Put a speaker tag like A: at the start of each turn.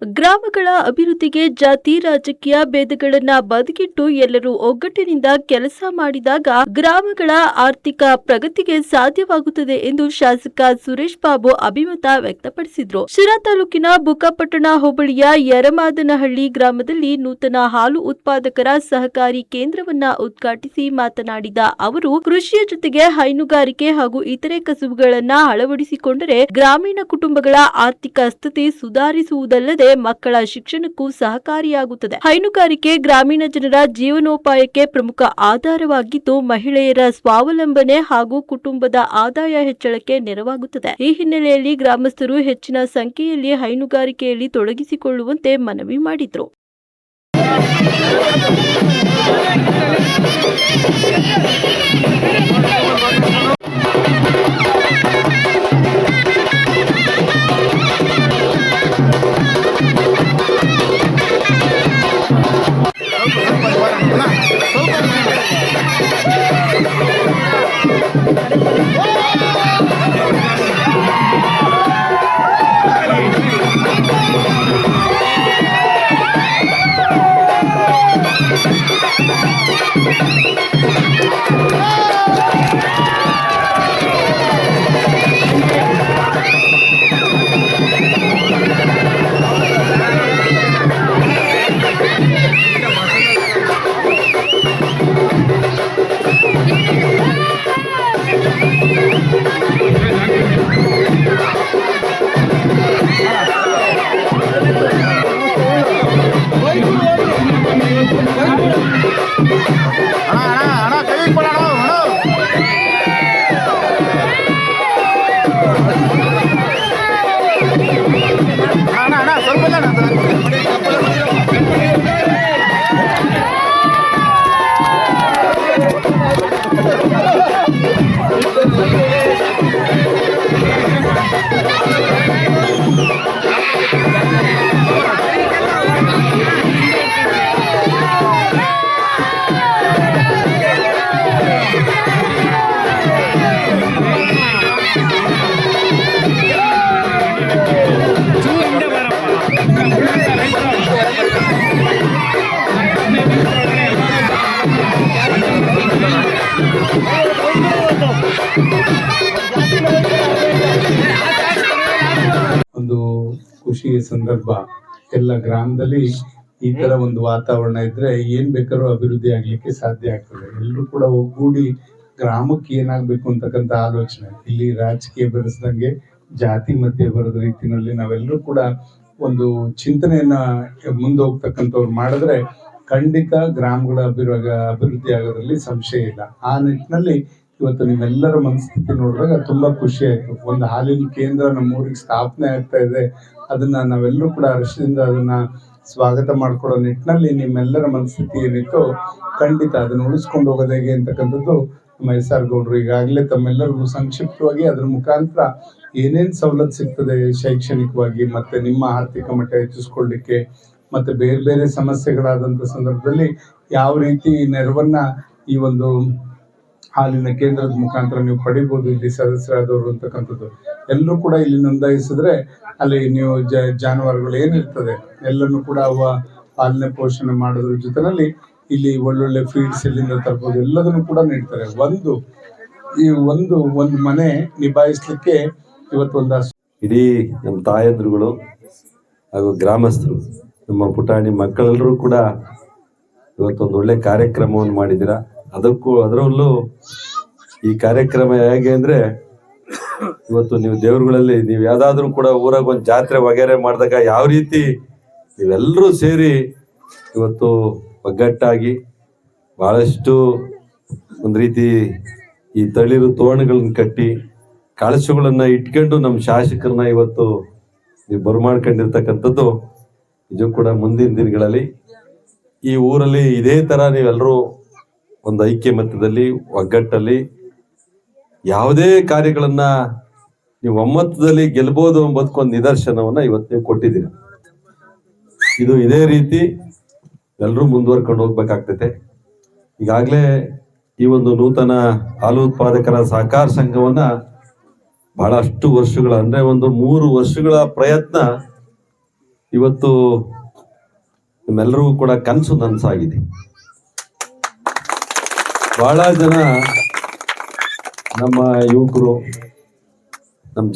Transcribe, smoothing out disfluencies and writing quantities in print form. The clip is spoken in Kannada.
A: ಗ್ರಾಮಗಳ ಅಭಿವೃದ್ಧಿಗೆ ಜಾತಿ ರಾಜಕೀಯ ಭೇದಗಳನ್ನ ಬದಿಗಿಟ್ಟು ಎಲ್ಲರೂ ಒಗ್ಗಟ್ಟಿನಿಂದ ಕೆಲಸ ಮಾಡಿದಾಗ ಗ್ರಾಮಗಳ ಆರ್ಥಿಕ ಪ್ರಗತಿಗೆ ಸಾಧ್ಯವಾಗುತ್ತದೆ ಎಂದು ಶಾಸಕ ಸುರೇಶ್ ಬಾಬು ಅಭಿಮತ ವ್ಯಕ್ತಪಡಿಸಿದರು. ಶಿರಾ ತಾಲೂಕಿನ ಬುಕ್ಕಾಪಟ್ಟಣ ಹೋಬಳಿಯ ಯರಮಾದನಹಳ್ಳಿ ಗ್ರಾಮದಲ್ಲಿ ನೂತನ ಹಾಲು ಉತ್ಪಾದಕರ ಸಹಕಾರಿ ಕೇಂದ್ರವನ್ನ ಉದ್ಘಾಟಿಸಿ ಮಾತನಾಡಿದ ಅವರು, ಕೃಷಿಯ ಜೊತೆಗೆ ಹೈನುಗಾರಿಕೆ ಹಾಗೂ ಇತರೆ ಕಸುಬುಗಳನ್ನ ಅಳವಡಿಸಿಕೊಂಡರೆ ಗ್ರಾಮೀಣ ಕುಟುಂಬಗಳ ಆರ್ಥಿಕ ಸ್ಥಿತಿ ಸುಧಾರಿಸುವುದಲ್ಲದೆ ಮಕ್ಕಳ ಶಿಕ್ಷಣಕ್ಕೂ ಸಹಕಾರಿಯಾಗುತ್ತದೆ. ಹೈನುಗಾರಿಕೆ ಗ್ರಾಮೀಣ ಜನರ ಜೀವನೋಪಾಯಕ್ಕೆ ಪ್ರಮುಖ ಆಧಾರವಾಗಿದ್ದು ಮಹಿಳೆಯರ ಸ್ವಾವಲಂಬನೆ ಹಾಗೂ ಕುಟುಂಬದ ಆದಾಯ ಹೆಚ್ಚಳಕ್ಕೆ ನೆರವಾಗುತ್ತದೆ. ಈ ಹಿನ್ನೆಲೆಯಲ್ಲಿ ಗ್ರಾಮಸ್ಥರು ಹೆಚ್ಚಿನ ಸಂಖ್ಯೆಯಲ್ಲಿ ಹೈನುಗಾರಿಕೆಯಲ್ಲಿ ತೊಡಗಿಸಿಕೊಳ್ಳುವಂತೆ ಮನವಿ ಮಾಡಿದರು.
B: ಒಂದು ಖುಷಿಯ ಸಂದರ್ಭ. ಎಲ್ಲ ಗ್ರಾಮದಲ್ಲಿ ಈ ತರ ಒಂದು ವಾತಾವರಣ ಇದ್ರೆ ಏನ್ ಬೇಕಾದ್ರೂ ಅಭಿವೃದ್ಧಿ ಆಗ್ಲಿಕ್ಕೆ ಸಾಧ್ಯ ಆಗ್ತದೆ. ಎಲ್ಲರೂ ಕೂಡ ಒಗ್ಗೂಡಿ ಗ್ರಾಮಕ್ಕೆ ಏನಾಗ್ಬೇಕು ಅಂತಕ್ಕಂಥ ಆಲೋಚನೆ. ಇಲ್ಲಿ ರಾಜಕೀಯ ಬೆರೆಸ್ದಂಗೆ ಜಾತಿ ಮಧ್ಯೆ ಬರೋದ ರೀತಿಯಲ್ಲಿ ನಾವೆಲ್ಲರೂ ಕೂಡ ಒಂದು ಚಿಂತನೆಯನ್ನ ಮುಂದೆ ಹೋಗ್ತಕ್ಕಂಥವ್ರು ಮಾಡಿದ್ರೆ ಖಂಡಿತ ಗ್ರಾಮಗಳ ಅಭಿವೃದ್ಧಿ ಆಗೋದ್ರಲ್ಲಿ ಸಂಶಯ ಇಲ್ಲ. ಆ ನಿಟ್ಟಿನಲ್ಲಿ ಇವತ್ತು ನಿಮ್ಮೆಲ್ಲರ ಮನಸ್ಥಿತಿ ನೋಡಿದಾಗ ತುಂಬಾ ಖುಷಿ ಆಯ್ತು. ಒಂದು ಹಾಲಿನ ಕೇಂದ್ರ ನಮ್ಮೂರಿಗೆ ಸ್ಥಾಪನೆ ಆಗ್ತಾ ಇದೆ. ಅದನ್ನ ನಾವೆಲ್ಲರೂ ಕೂಡ ಹರ್ಷದಿಂದ ಅದನ್ನ ಸ್ವಾಗತ ಮಾಡ್ಕೊಳ್ಳೋ ನಿಟ್ಟಿನಲ್ಲಿ ನಿಮ್ಮೆಲ್ಲರ ಮನಸ್ಥಿತಿ ಏನಿತ್ತು ಖಂಡಿತ ಅದನ್ನ ಉಳಿಸ್ಕೊಂಡು ಹೋಗೋದು ಹೇಗೆ ಅಂತಕ್ಕಂಥದ್ದು ನಮ್ಮ SR ಗೌಡ್ರು ಈಗಾಗಲೇ ತಮ್ಮೆಲ್ಲರಿಗೂ ಸಂಕ್ಷಿಪ್ತವಾಗಿ ಅದ್ರ ಮುಖಾಂತರ ಏನೇನ್ ಸವಲತ್ತು ಸಿಗ್ತದೆ ಶೈಕ್ಷಣಿಕವಾಗಿ, ಮತ್ತೆ ನಿಮ್ಮ ಆರ್ಥಿಕ ಮಟ್ಟ ಹೆಚ್ಚಿಸ್ಕೊಳ್ಳಿಕ್ಕೆ, ಮತ್ತೆ ಬೇರೆ ಬೇರೆ ಸಮಸ್ಯೆಗಳಾದಂಥ ಸಂದರ್ಭದಲ್ಲಿ ಯಾವ ರೀತಿ ನೆರವನ್ನ ಈ ಒಂದು ಹಾಲಿನ ಕೇಂದ್ರದ ಮುಖಾಂತರ ನೀವು ಪಡಿಬೋದು ಇಲ್ಲಿ ಸದಸ್ಯರಾದವರು ಅಂತಕ್ಕಂಥದ್ದು ಎಲ್ಲರೂ ಕೂಡ ಇಲ್ಲಿ ನೋಂದಾಯಿಸಿದ್ರೆ ಅಲ್ಲಿ ನೀವು ಜಾನುವಾರುಗಳು ಏನಿರ್ತದೆ ಎಲ್ಲನೂ ಕೂಡ ಅವ ಪಾಲನೆ ಪೋಷಣೆ ಮಾಡೋದ್ರ ಜೊತೆನಲ್ಲಿ ಇಲ್ಲಿ ಒಳ್ಳೊಳ್ಳೆ ಫೀಡ್ಸ್ ಎಲ್ಲಿಂದ ತರ್ಬೋದು ಎಲ್ಲದನ್ನು ಕೂಡ ನೀಡ್ತಾರೆ. ಒಂದು ಮನೆ ನಿಭಾಯಿಸ್ಲಿಕ್ಕೆ ಇವತ್ತೊಂದು
C: ಇಡೀ ನಮ್ಮ ತಾಯಂದ್ರುಗಳು ಹಾಗೂ ಗ್ರಾಮಸ್ಥರು ನಮ್ಮ ಪುಟಾಣಿ ಮಕ್ಕಳೆಲ್ಲರೂ ಕೂಡ ಇವತ್ತೊಂದು ಒಳ್ಳೆ ಕಾರ್ಯಕ್ರಮವನ್ನು ಮಾಡಿದ್ದೀರಾ. ಅದರಲ್ಲೂ ಈ ಕಾರ್ಯಕ್ರಮ ಹೇಗೆ ಅಂದ್ರೆ ಇವತ್ತು ನೀವು ದೇವ್ರುಗಳಲ್ಲಿ ನೀವು ಯಾವ್ದಾದ್ರು ಕೂಡ ಊರಾಗ ಒಂದು ಜಾತ್ರೆ ವಗೇರೆ ಮಾಡಿದಾಗ ಯಾವ ರೀತಿ ನೀವೆಲ್ಲರೂ ಸೇರಿ ಇವತ್ತು ಒಗ್ಗಟ್ಟಾಗಿ ಬಹಳಷ್ಟು ಒಂದು ರೀತಿ ಈ ತಳಿರು ತೋರಣಗಳನ್ನ ಕಟ್ಟಿ ಕಳಶಗಳನ್ನ ಇಟ್ಕೊಂಡು ನಮ್ಮ ಶಾಸಕರನ್ನ ಇವತ್ತು ನೀವು ಬರಮಾಡ್ಕೊಂಡಿರ್ತಕ್ಕಂಥದ್ದು ಇದು ಕೂಡ ಮುಂದಿನ ದಿನಗಳಲ್ಲಿ ಈ ಊರಲ್ಲಿ ಇದೇ ತರ ನೀವೆಲ್ಲರೂ ಒಂದು ಐಕ್ಯಮತ್ಯದಲ್ಲಿ ಒಗ್ಗಟ್ಟಲ್ಲಿ ಯಾವುದೇ ಕಾರ್ಯಗಳನ್ನ ನೀವು ಒಮ್ಮತದಲ್ಲಿ ಗೆಲ್ಬಹುದು ಎಂಬುದಕ್ಕೊಂದು ನಿದರ್ಶನವನ್ನ ಇವತ್ತು ನೀವು ಕೊಟ್ಟಿದ್ದೀರಿ. ಇದು ಇದೇ ರೀತಿ ಎಲ್ಲರೂ ಮುಂದುವರ್ಕೊಂಡು ಹೋಗ್ಬೇಕಾಗ್ತೈತೆ. ಈಗಾಗಲೇ ಈ ಒಂದು ನೂತನ ಹಾಲು ಉತ್ಪಾದಕರ ಸಹಕಾರ ಸಂಘವನ್ನ ಬಹಳಷ್ಟು ವರ್ಷಗಳ ಅಂದ್ರೆ ಒಂದು 3 ವರ್ಷಗಳ ಪ್ರಯತ್ನ ಇವತ್ತು ನಿಮ್ಮೆಲ್ಲರಿಗೂ ಕೂಡ ಕನಸು ನನಸಾಗಿದೆ. ಬಹಳ ಜನ ನಮ್ಮ ಯುವಕರು ನಮ್ಮ